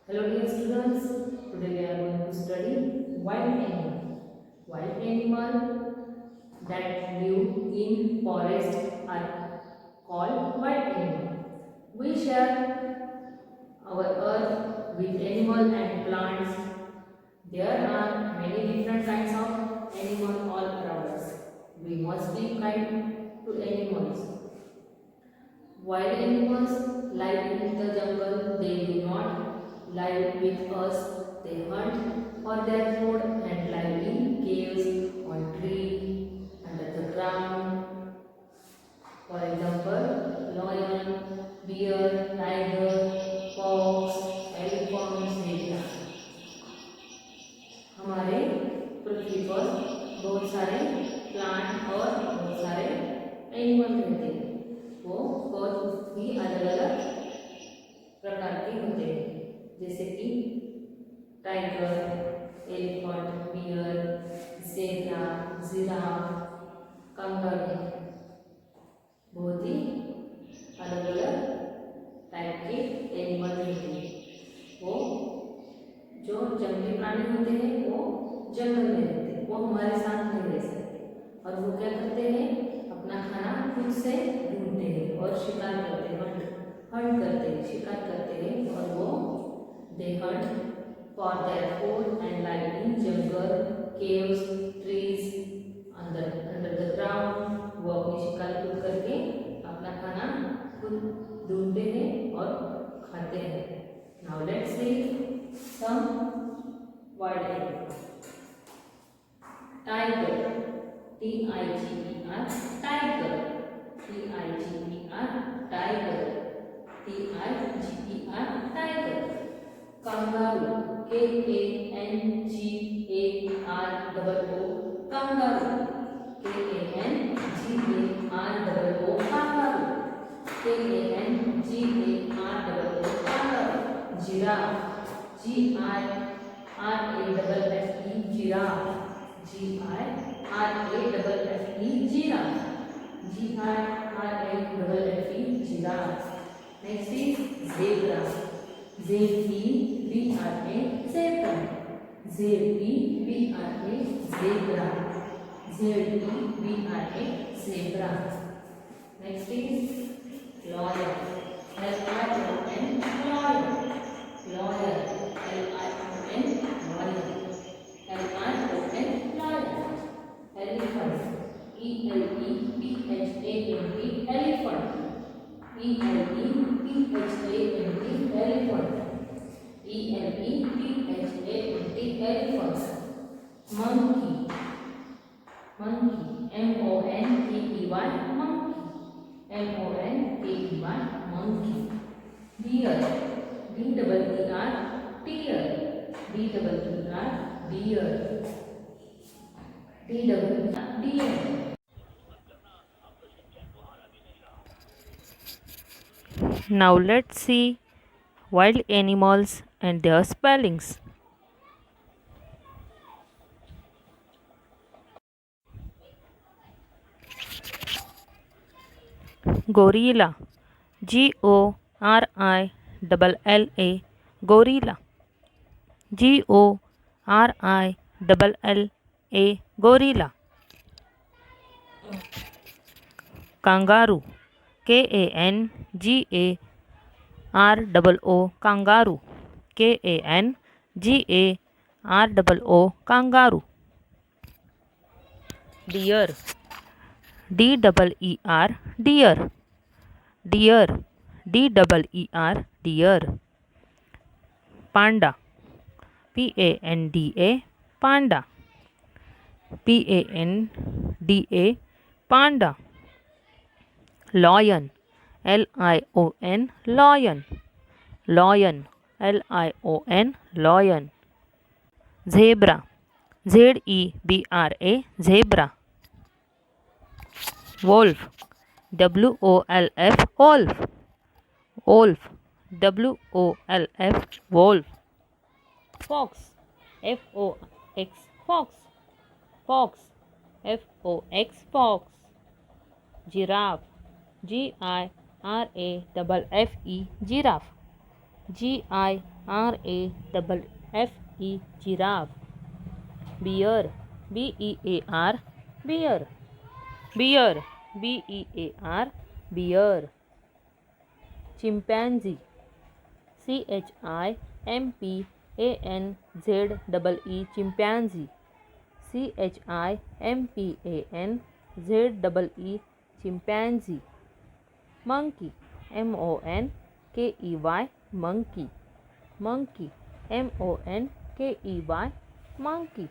Hello dear students, today we are going to study wild animal. Wild animal that live in forest are called wild animal. We share our earth with animal and plants. There are many different kinds of animals all around us. We must be kind to animals. Wild animals live in the jungle. They do not live with us. They hunt for their food and live in caves, on trees, under the ground. For example, lion, bear, tiger, fox, elephant, zebra. हमारे पृथ्वी पर बहुत सारे plant और बहुत सारे animal रहते हैं। वो बहुत ही अलग अलग प्रकार के होते हैं, जैसे कि tiger, elephant, bear, zebra, giraffe, kangaroo. बहुत ही अलग अलग टाइप के एनिमल रहते हैं। वो जो जंगली प्राणी होते हैं वो जंगल में रहते हैं, वो हमारे साथ नहीं रह सकते। और वो क्या करते हैं, अपना खाना खुद से ढूंढते हैं और शिकार करते हैं, हंट करते हैं, शिकार करते हैं। और वो दे Hunt for their food and live in jungle, caves, trees, under under the ground. वो अपनी शिकार खुद करके अपना खाना खुद ढूंढते हैं और खाते हैं। Now let's see some wild animals. Tiger, T-I-G-E-R, tiger, T-I-G-E-R, tiger, T-I-G-E-R, tiger. Kangaroo, K-A-N-G-A-R-O-O, kangaroo, K-A-N-G-A-R-O-O, kangaroo, K-A-N-G-A-R-O-O, kangaroo. Giraffe, Giraffe, giraffe, Giraffe, Giraffe, giraffe. Next is zebra, Z-E-B-R-A, zebra, Z-E-B-R-A, zebra, Z-E-B-R-A, zebra. Next is lion, L-I-O-N, lion, lion, L-I-O-N, lion, L-I-O-N, lion. Elephant, E-L-E-P-H-A-N-T, elephant, E-L-E-P-H-A-N-T, elephant, E-L-E-P-H-A-N-T, elephant. Monkey, monkey, M-O-N-K-E-Y, monkey, M-O-N-K-E-Y, monkey. Deer, D-E-E-R, deer, D-E-E-R, deer, D-E-E-R, deer. Now let's see wild animals and their spellings. Gorilla, Gorilla, gorilla, Gorilla, gorilla. Kangaroo, Kangaroo, kangaroo, Kangaroo, kangaroo. Deer, Deer, deer, deer, deer. Panda, Panda, panda, Panda, panda. Lion, Lion, lion, lion, Lion, lion. Zebra, Zebra, zebra. Wolf, Wolf, wolf, wolf, Wolf, wolf. Fox, Fox, fox, fox, Fox, fox. Giraffe, Giraffe, giraffe, Giraffe, RAFFE giraffe. Bear, BEAR, bear. Bear, BEAR, bear. Chimpanzee, CHIMPANZEE, chimpanzee. CHIMPANZEE, chimpanzee. Monkey, MONKEY, monkey. Monkey, MONKEY, monkey.